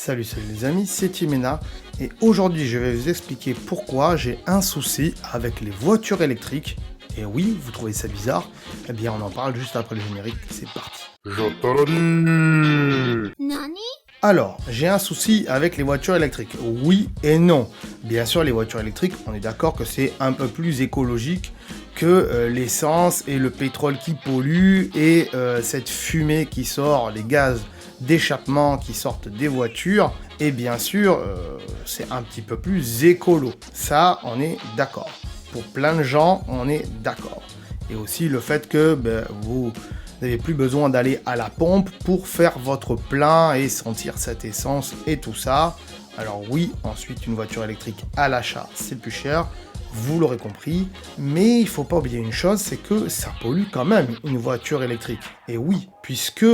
Salut les amis, c'est Timena et aujourd'hui je vais vous expliquer pourquoi j'ai un souci avec les voitures électriques. Et oui, vous trouvez ça bizarre? Eh bien on en parle juste après le générique, c'est parti. Nani? Alors, j'ai un souci avec les voitures électriques. Oui et non. Bien sûr, les voitures électriques, on est d'accord que c'est un peu plus écologique que l'essence et le pétrole qui polluent et cette fumée qui sort, les gaz d'échappement qui sortent des voitures. Et bien sûr, c'est un petit peu plus écolo. Ça, on est d'accord. Pour plein de gens, on est d'accord. Et aussi le fait que vous n'avez plus besoin d'aller à la pompe pour faire votre plein et sentir cette essence et tout ça. Alors oui, ensuite une voiture électrique à l'achat, c'est plus cher, vous l'aurez compris, mais il faut pas oublier une chose, c'est que ça pollue quand même une voiture électrique. Et oui, puisque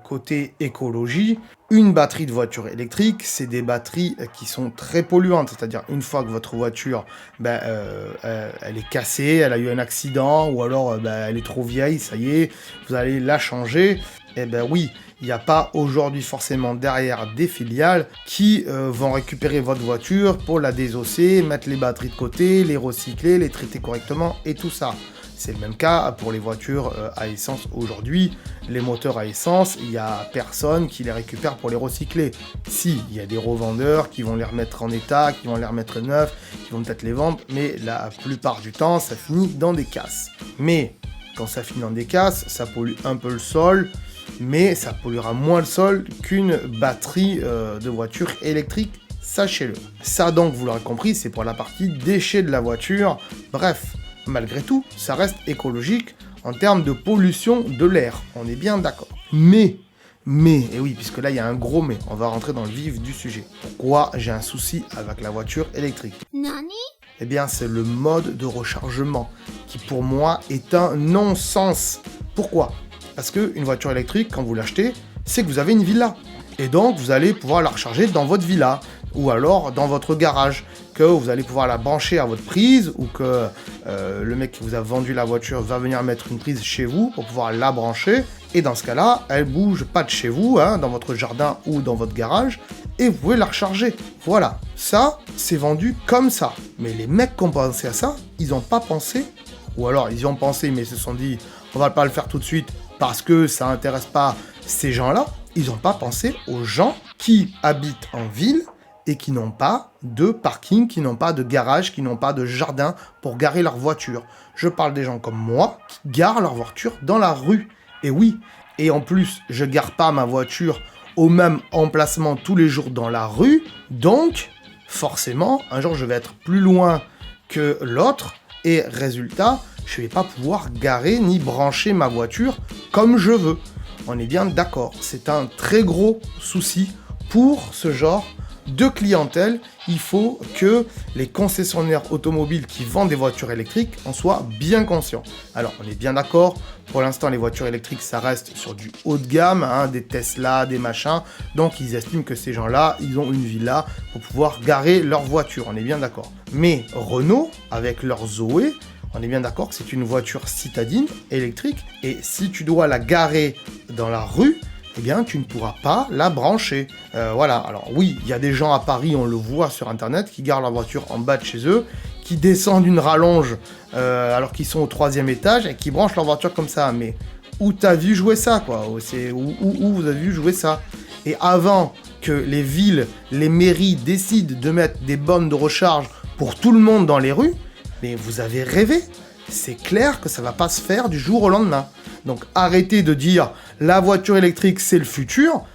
côté écologie, une batterie de voiture électrique, c'est des batteries qui sont très polluantes, c'est-à-dire une fois que votre voiture, elle est cassée, elle a eu un accident, ou alors elle est trop vieille, ça y est, vous allez la changer. Eh ben oui, il n'y a pas aujourd'hui forcément derrière des filiales qui vont récupérer votre voiture pour la désosser, mettre les batteries de côté, les recycler, les traiter correctement et tout ça. C'est le même cas pour les voitures à essence aujourd'hui. Les moteurs à essence, il n'y a personne qui les récupère pour les recycler. Si, il y a des revendeurs qui vont les remettre en état, qui vont les remettre neufs, qui vont peut-être les vendre, mais la plupart du temps, ça finit dans des casses. Mais quand ça finit dans des casses, ça pollue un peu le sol, mais ça polluera moins le sol qu'une batterie de voiture électrique, sachez-le. Ça donc, vous l'aurez compris, c'est pour la partie déchets de la voiture. Bref, malgré tout, ça reste écologique en termes de pollution de l'air, on est bien d'accord. Mais, et oui, puisque là il y a un gros mais, on va rentrer dans le vif du sujet. Pourquoi j'ai un souci avec la voiture électrique? Nani? Eh bien, c'est le mode de rechargement qui, pour moi, est un non-sens. Pourquoi? Parce qu'une voiture électrique, quand vous l'achetez, c'est que vous avez une villa. Et donc, vous allez pouvoir la recharger dans votre villa ou alors dans votre garage. Que vous allez pouvoir la brancher à votre prise ou que le mec qui vous a vendu la voiture va venir mettre une prise chez vous pour pouvoir la brancher. Et dans ce cas-là, elle bouge pas de chez vous, dans votre jardin ou dans votre garage, et vous pouvez la recharger. Voilà, ça, c'est vendu comme ça. Mais les mecs qui ont pensé à ça, ils n'ont pas pensé, ou alors ils y ont pensé, mais ils se sont dit, on va pas le faire tout de suite parce que ça intéresse pas ces gens-là. Ils n'ont pas pensé aux gens qui habitent en ville et qui n'ont pas de parking, qui n'ont pas de garage, qui n'ont pas de jardin pour garer leur voiture. Je parle des gens comme moi qui garent leur voiture dans la rue. Et oui, et en plus, je gare pas ma voiture au même emplacement tous les jours dans la rue, donc forcément, un jour je vais être plus loin que l'autre, et résultat, je vais pas pouvoir garer ni brancher ma voiture comme je veux. On est bien d'accord, c'est un très gros souci pour ce genre de clientèle. Il faut que les concessionnaires automobiles qui vendent des voitures électriques en soient bien conscients. Alors, on est bien d'accord, pour l'instant, les voitures électriques, ça reste sur du haut de gamme, des Tesla, des machins. Donc, ils estiment que ces gens-là, ils ont une villa pour pouvoir garer leur voiture. On est bien d'accord. Mais Renault, avec leur Zoé, on est bien d'accord que c'est une voiture citadine électrique. Et si tu dois la garer dans la rue, eh bien, tu ne pourras pas la brancher. Voilà, alors oui, il y a des gens à Paris, on le voit sur Internet, qui garent leur voiture en bas de chez eux, qui descendent une rallonge alors qu'ils sont au 3e étage et qui branchent leur voiture comme ça. Mais où t'as vu jouer ça, quoi? Où vous avez vu jouer ça? Et avant que les villes, les mairies décident de mettre des bornes de recharge pour tout le monde dans les rues, mais vous avez rêvé. C'est clair que ça va pas se faire du jour au lendemain. Donc arrêtez de dire la voiture électrique c'est le futur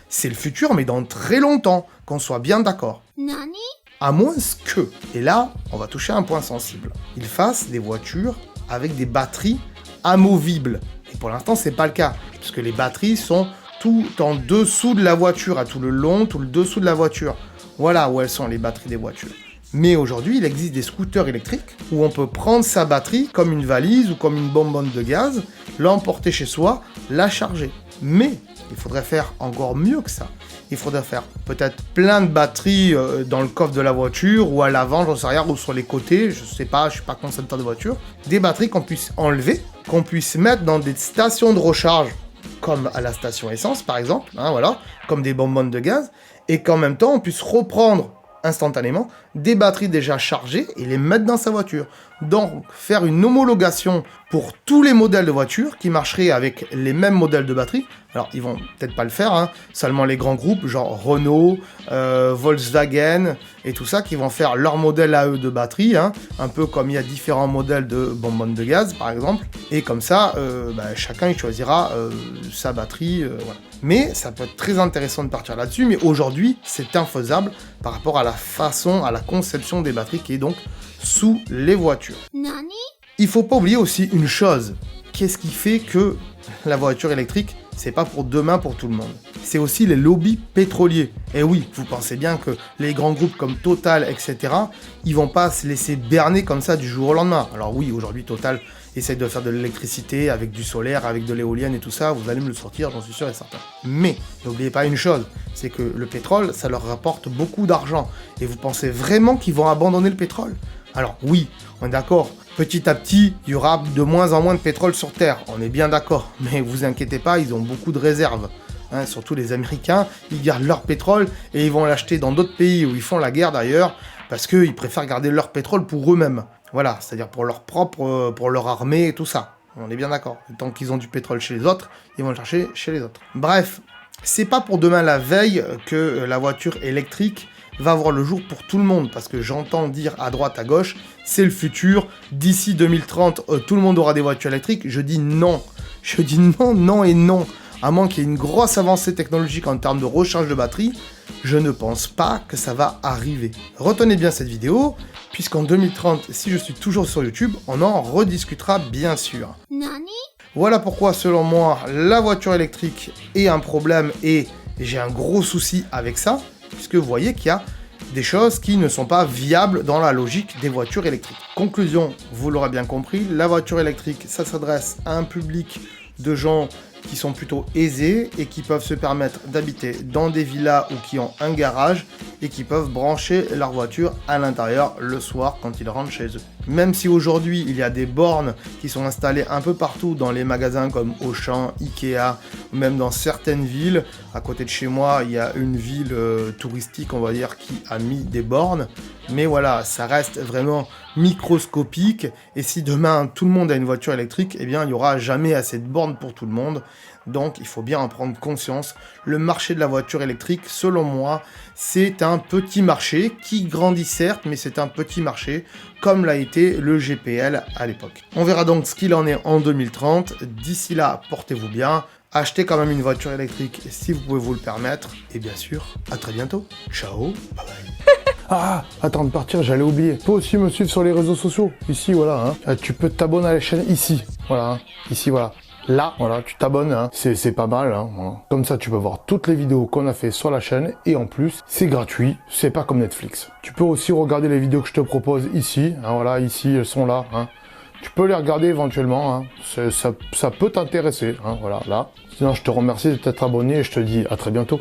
mais dans très longtemps, qu'on soit bien d'accord. Nani? À moins que, et là on va toucher un point sensible, ils fassent des voitures avec des batteries amovibles. Et pour l'instant c'est pas le cas, puisque les batteries sont tout en dessous de la voiture, à tout le long, tout le dessous de la voiture. Voilà où elles sont les batteries des voitures. Mais aujourd'hui, il existe des scooters électriques où on peut prendre sa batterie comme une valise ou comme une bonbonne de gaz, l'emporter chez soi, la charger. Mais il faudrait faire encore mieux que ça. Il faudrait faire peut-être plein de batteries dans le coffre de la voiture ou à l'avant, j'en sais rien, ou sur les côtés, je sais pas, je suis pas concepteur de voiture. Des batteries qu'on puisse enlever, qu'on puisse mettre dans des stations de recharge comme à la station essence par exemple, hein, voilà, comme des bonbonnes de gaz, et qu'en même temps on puisse reprendre instantanément des batteries déjà chargées et les mettre dans sa voiture. Donc faire une homologation pour tous les modèles de voitures qui marcheraient avec les mêmes modèles de batteries. Alors ils vont peut-être pas le faire, hein, seulement les grands groupes genre Renault, Volkswagen et tout ça qui vont faire leur modèle à eux de batterie, hein, un peu comme il y a différents modèles de bonbonnes de gaz par exemple. Et comme ça, chacun il choisira sa batterie. Voilà. Mais ça peut être très intéressant de partir là-dessus, mais aujourd'hui c'est infaisable par rapport à la façon, à la conception des batteries qui est donc sous les voitures. Nani? Il faut pas oublier aussi une chose. Qu'est-ce qui fait que la voiture électrique, c'est pas pour demain pour tout le monde? C'est aussi les lobbies pétroliers. Et oui, vous pensez bien que les grands groupes comme Total, etc., ils vont pas se laisser berner comme ça du jour au lendemain. Alors oui, aujourd'hui Total essaye de faire de l'électricité avec du solaire, avec de l'éolienne et tout ça, vous allez me le sortir, j'en suis sûr et certain. Mais n'oubliez pas une chose, c'est que le pétrole, ça leur rapporte beaucoup d'argent. Et vous pensez vraiment qu'ils vont abandonner le pétrole? Alors oui, on est d'accord, petit à petit, il y aura de moins en moins de pétrole sur Terre, on est bien d'accord, mais vous inquiétez pas, ils ont beaucoup de réserves. Hein, surtout les Américains, ils gardent leur pétrole et ils vont l'acheter dans d'autres pays où ils font la guerre d'ailleurs, parce qu'ils préfèrent garder leur pétrole pour eux-mêmes. Voilà, c'est-à-dire pour leur propre, pour leur armée et tout ça. On est bien d'accord. Tant qu'ils ont du pétrole chez les autres, ils vont le chercher chez les autres. Bref, c'est pas pour demain la veille que la voiture électrique va voir le jour pour tout le monde, parce que j'entends dire à droite, à gauche, c'est le futur, d'ici 2030, tout le monde aura des voitures électriques. Je dis non. Je dis non, non et non. À moins qu'il y ait une grosse avancée technologique en termes de recharge de batterie, je ne pense pas que ça va arriver. Retenez bien cette vidéo, puisqu'en 2030, si je suis toujours sur YouTube, on en rediscutera bien sûr. Nani? Voilà pourquoi, selon moi, la voiture électrique est un problème et j'ai un gros souci avec ça, puisque vous voyez qu'il y a des choses qui ne sont pas viables dans la logique des voitures électriques. Conclusion, vous l'aurez bien compris, la voiture électrique, ça s'adresse à un public de gens qui sont plutôt aisés et qui peuvent se permettre d'habiter dans des villas ou qui ont un garage et qui peuvent brancher leur voiture à l'intérieur le soir quand ils rentrent chez eux. Même si aujourd'hui il y a des bornes qui sont installées un peu partout dans les magasins comme Auchan, Ikea, ou même dans certaines villes. À côté de chez moi, il y a une ville touristique, on va dire, qui a mis des bornes. Mais voilà, ça reste vraiment microscopique. Et si demain tout le monde a une voiture électrique, eh bien il n'y aura jamais assez de bornes pour tout le monde. Donc il faut bien en prendre conscience. Le marché de la voiture électrique, selon moi, c'est un petit marché qui grandit certes, mais c'est un petit marché, comme l'a été le GPL à l'époque. On verra donc ce qu'il en est en 2030. D'ici là, portez-vous bien. Achetez quand même une voiture électrique si vous pouvez vous le permettre. Et bien sûr, à très bientôt. Ciao, bye bye. Ah, attends de partir, j'allais oublier. Tu peux aussi me suivre sur les réseaux sociaux. Ici, voilà. Hein. Tu peux t'abonner à la chaîne ici. Voilà. Hein. Ici, voilà. Là, voilà, tu t'abonnes, hein. C'est pas mal. Hein. Voilà. Comme ça, tu peux voir toutes les vidéos qu'on a fait sur la chaîne. Et en plus, c'est gratuit. C'est pas comme Netflix. Tu peux aussi regarder les vidéos que je te propose ici. Hein. Voilà, ici, elles sont là. Hein. Tu peux les regarder éventuellement. Hein. Ça peut t'intéresser. Hein. Voilà, là. Sinon, je te remercie de t'être abonné et je te dis à très bientôt.